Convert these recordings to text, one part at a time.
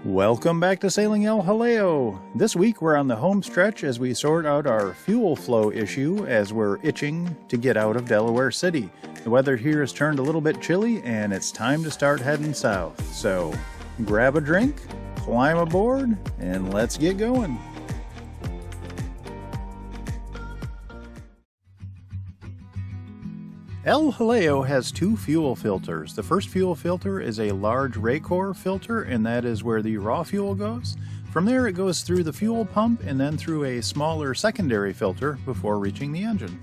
Welcome back to Sailing El Jaleo. This week we're on the home stretch as we sort out our fuel flow issue as we're itching to get out of Delaware City. The weather here has turned a little bit chilly and it's time to start heading south. So grab a drink, climb aboard, and let's get going. El Jaleo has two fuel filters. The first fuel filter is a large Raycor filter, and that is where the raw fuel goes. From there it goes through the fuel pump and then through a smaller secondary filter before reaching the engine.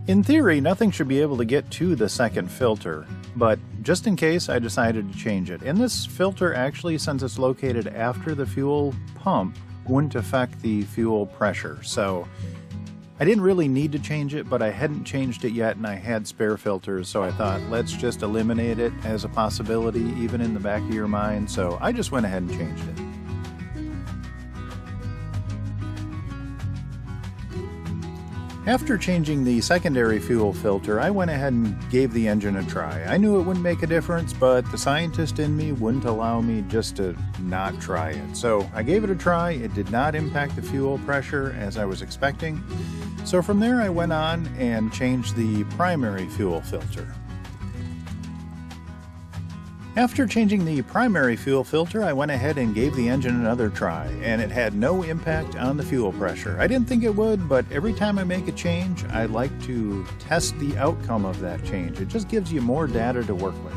In theory, nothing should be able to get to the second filter, but just in case I decided to change it. And this filter actually, since it's located after the fuel pump, wouldn't affect the fuel pressure. So I didn't really need to change it, but I hadn't changed it yet and I had spare filters, so I thought let's just eliminate it as a possibility even in the back of your mind, so I just went ahead and changed it. After changing the secondary fuel filter, I went ahead and gave the engine a try. I knew it wouldn't make a difference, but the scientist in me wouldn't allow me just to not try it. So I gave it a try. It did not impact the fuel pressure as I was expecting. So from there I went on and changed the primary fuel filter. After changing the primary fuel filter, I went ahead and gave the engine another try, and it had no impact on the fuel pressure. I didn't think it would, but every time I make a change, I like to test the outcome of that change. It just gives you more data to work with.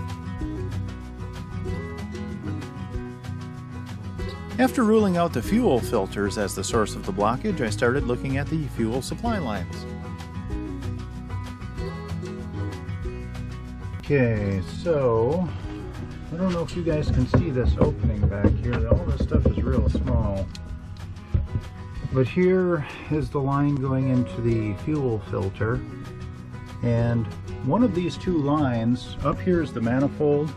After ruling out the fuel filters as the source of the blockage, I started looking at the fuel supply lines. Okay, so I don't know if you guys can see this opening back here. All this stuff is real small. But here is the line going into the fuel filter. And one of these two lines, up here is the manifold,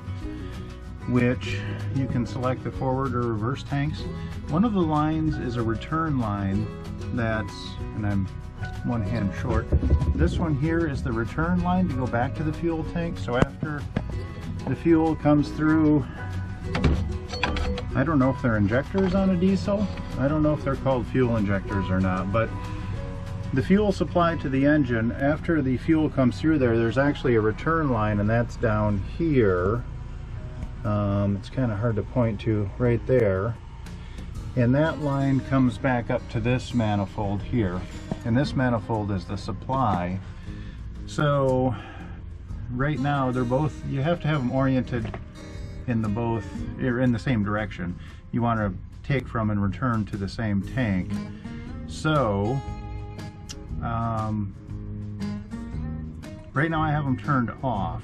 which you can select the forward or reverse tanks. One of the lines is a return line that's, and I'm one hand short. This one here is the return line to go back to the fuel tank. So after the fuel comes through, I don't know if they're injectors on a diesel. I don't know if they're called fuel injectors or not, but the fuel supply to the engine, after the fuel comes through there, there's actually a return line, and that's down here. It's kind of hard to point to right there. And that line comes back up to this manifold here. And this manifold is the supply. So right now they're both, you have to have them oriented in the same direction. You want to take from and return to the same tank. So right now I have them turned off,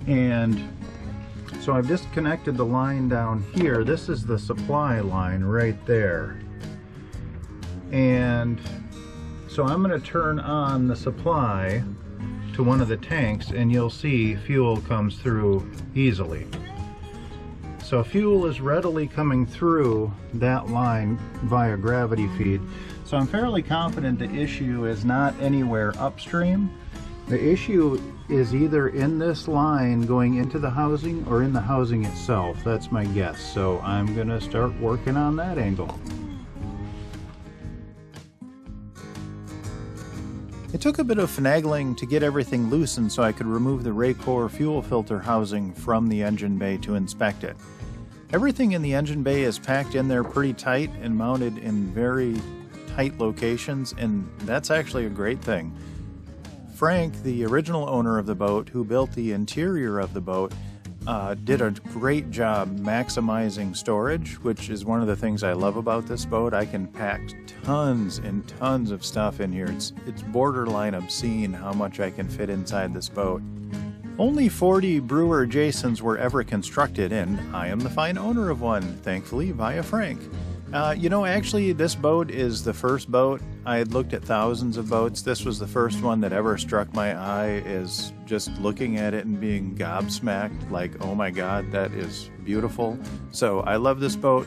and so I've disconnected the line down here. This is the supply line right there. And so I'm going to turn on the supply to one of the tanks, and you'll see fuel comes through easily. So fuel is readily coming through that line via gravity feed. So I'm fairly confident the issue is not anywhere upstream. The issue is either in this line going into the housing or in the housing itself. That's my guess. So I'm gonna start working on that angle. It took a bit of finagling to get everything loosened so I could remove the Raycor fuel filter housing from the engine bay to inspect it. Everything in the engine bay is packed in there pretty tight and mounted in very tight locations, and that's actually a great thing. Frank, the original owner of the boat, who built the interior of the boat, did a great job maximizing storage, which is one of the things I love about this boat. I can pack tons and tons of stuff in here. It's borderline obscene how much I can fit inside this boat. Only 40 Brewer Jasons were ever constructed, and I am the fine owner of one, thankfully via Frank. You know, actually this boat is the first boat. I had looked at thousands of boats. This was the first one that ever struck my eye, is just looking at it and being gobsmacked, like, oh my god, that is beautiful. So I love this boat.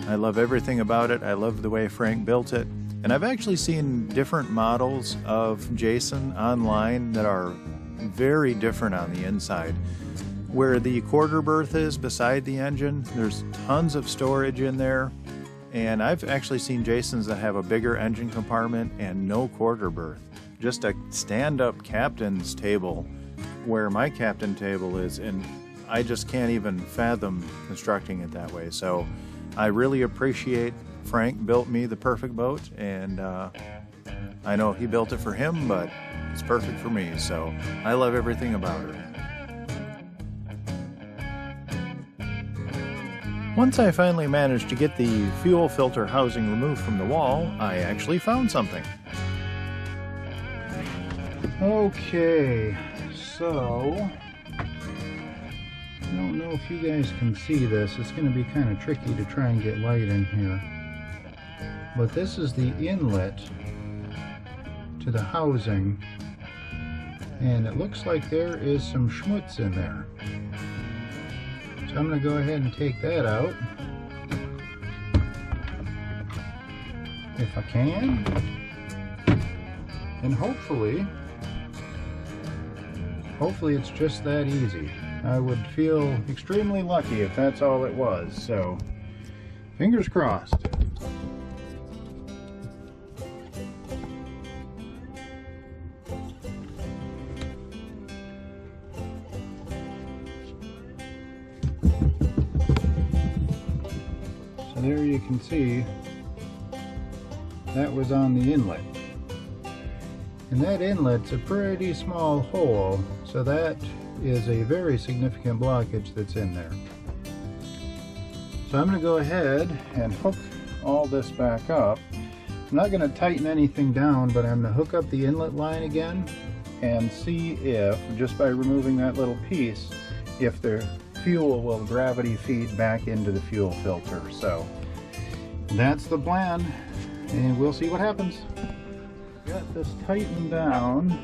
I love everything about it. I love the way Frank built it. And I've actually seen different models of Jason online that are very different on the inside. where the quarter berth is beside the engine, there's tons of storage in there. And I've actually seen Jasons that have a bigger engine compartment and no quarter berth. Just a stand-up captain's table where my captain table is, and I just can't even fathom constructing it that way. So I really appreciate Frank built me the perfect boat, and I know he built it for him, but it's perfect for me. So I love everything about her. Once I finally managed to get the fuel filter housing removed from the wall, I actually found something. Okay, so I don't know if you guys can see this. It's going to be kind of tricky to try and get light in here. But this is the inlet to the housing, and it looks like there is some schmutz in there. So I'm going to go ahead and take that out, if I can, and hopefully it's just that easy. I would feel extremely lucky if that's all it was, so fingers crossed. There you can see that was on the inlet, and that inlet's a pretty small hole, so that is a very significant blockage that's in there. So I'm going to go ahead and hook all this back up. I'm not going to tighten anything down, but I'm going to hook up the inlet line again and see if, just by removing that little piece, if the fuel will gravity feed back into the fuel filter. So that's the plan, and we'll see what happens. Got this tightened down,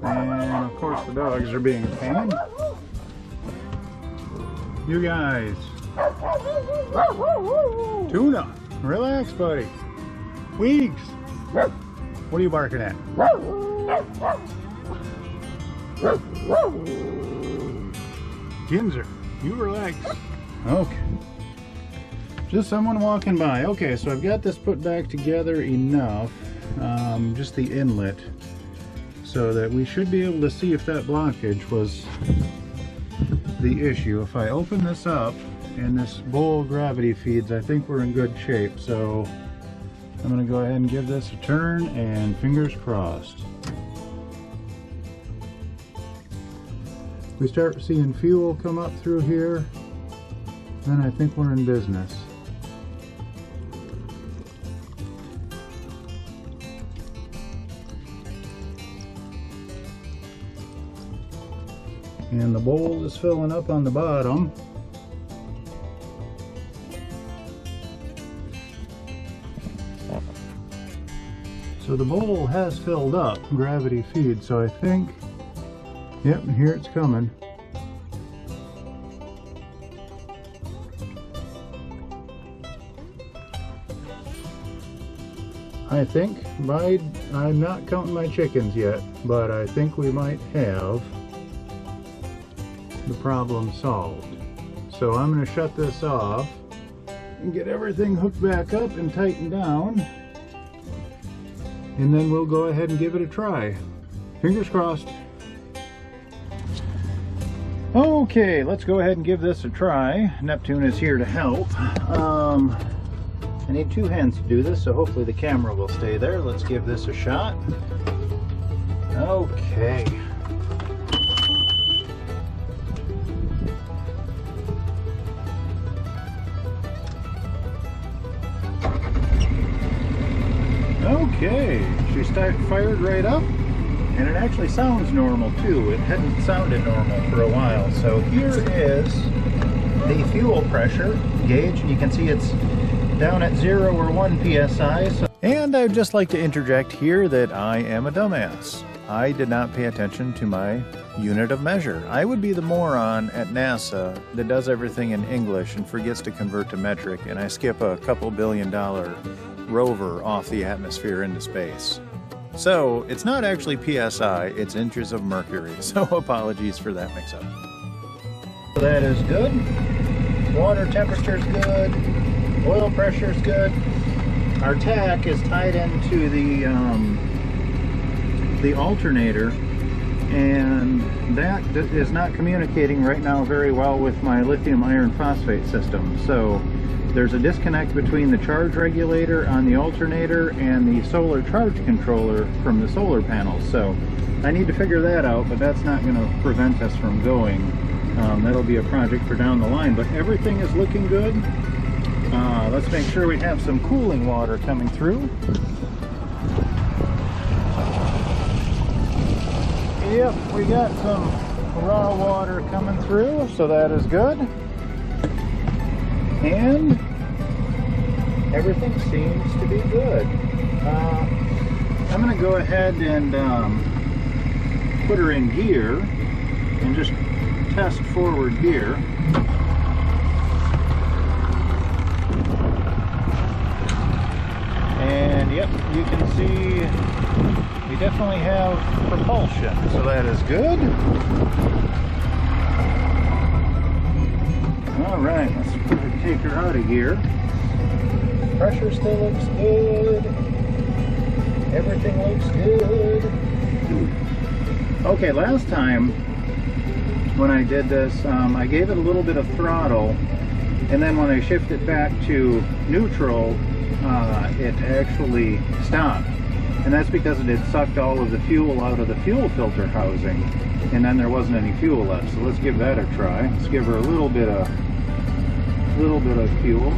and of course the dogs are being a pain. You guys, Tuna, relax, buddy. Weeks, what are you barking at? Ginzer, you relax. Okay. Just someone walking by. Okay, so I've got this put back together enough, just the inlet, so that we should be able to see if that blockage was the issue. If I open this up and this bowl gravity feeds, I think we're in good shape. So I'm going to go ahead and give this a turn, and fingers crossed. We start seeing fuel come up through here, then I think we're in business. And the bowl is filling up on the bottom. So the bowl has filled up, gravity feed, so I think, yep, here it's coming. I think, I'm not counting my chickens yet, but I think we might have the problem solved. So I'm going to shut this off and get everything hooked back up and tightened down, and then we'll go ahead and give it a try. Fingers crossed. Okay, let's go ahead and give this a try. Neptune is here to help. I need two hands to do this, so hopefully the camera will stay there. Let's give this a shot. Okay. Okay, she fired right up, and it actually sounds normal too. It hadn't sounded normal for a while. So here is the fuel pressure gauge, and you can see it's down at 0 or 1 psi. And I'd just like to interject here that I am a dumbass. I did not pay attention to my unit of measure. I would be the moron at NASA that does everything in English and forgets to convert to metric, and I skip a couple $1 billion rover off the atmosphere into space. So it's not actually PSI, it's inches of mercury. So apologies for that mix-up. That is good. Water temperature's good. Oil pressure's good. Our tach is tied into the alternator, and that is not communicating right now very well with my lithium iron phosphate system. So there's a disconnect between the charge regulator on the alternator and the solar charge controller from the solar panels. So I need to figure that out, but that's not going to prevent us from going. That'll be a project for down the line, but everything is looking good. Let's make sure we have some cooling water coming through. Yep, we got some raw water coming through, so that is good. And everything seems to be good. I'm going to go ahead and put her in gear and just test forward gear. And yep, you can see we definitely have propulsion, so that is good. Alright, let's take her out of gear. Pressure still looks good. Everything looks good. Okay, last time when I did this, I gave it a little bit of throttle, and then when I shifted back to neutral, it actually stopped. And that's because it had sucked all of the fuel out of the fuel filter housing, and then there wasn't any fuel left. So let's give that a try. Let's give her a little bit of fuel.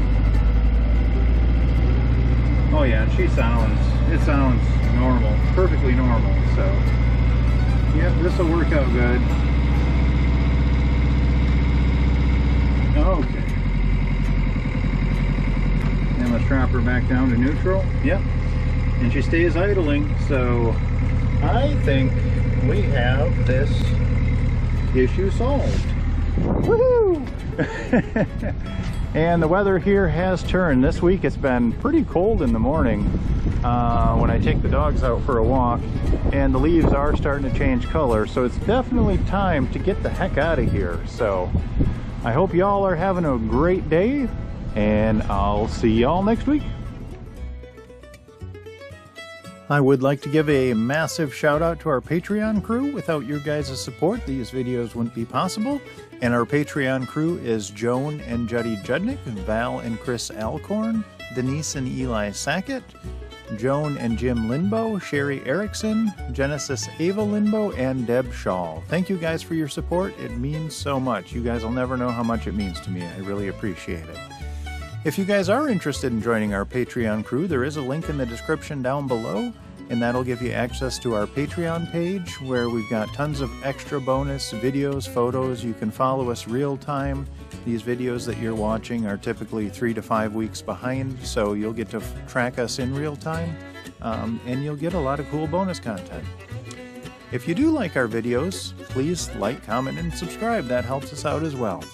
Oh yeah, it sounds normal, perfectly normal. So yep, this will work out good. Okay. And let's drop her back down to neutral. Yep. And she stays idling, so I think we have this issue solved. Woohoo! And the weather here has turned. This week it's been pretty cold in the morning when I take the dogs out for a walk, and the leaves are starting to change color, so it's definitely time to get the heck out of here. So I hope y'all are having a great day, and I'll see y'all next week. I would like to give a massive shout out to our Patreon crew. Without your guys' support, these videos wouldn't be possible. And our Patreon crew is Joan and Judy Judnick, Val and Chris Alcorn, Denise and Eli Sackett, Joan and Jim Lindbow, Sherry Erickson, Genesis Ava Lindbow, and Deb Shaw. Thank you guys for your support. It means so much. You guys will never know how much it means to me. I really appreciate it. If you guys are interested in joining our Patreon crew, there is a link in the description down below, and that'll give you access to our Patreon page, where we've got tons of extra bonus videos, photos. You can follow us real time. These videos that you're watching are typically 3 to 5 weeks behind, so you'll get to track us in real time, and you'll get a lot of cool bonus content. If you do like our videos, please like, comment, and subscribe. That helps us out as well.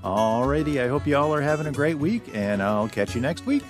Alrighty, I hope you all are having a great week, and I'll catch you next week.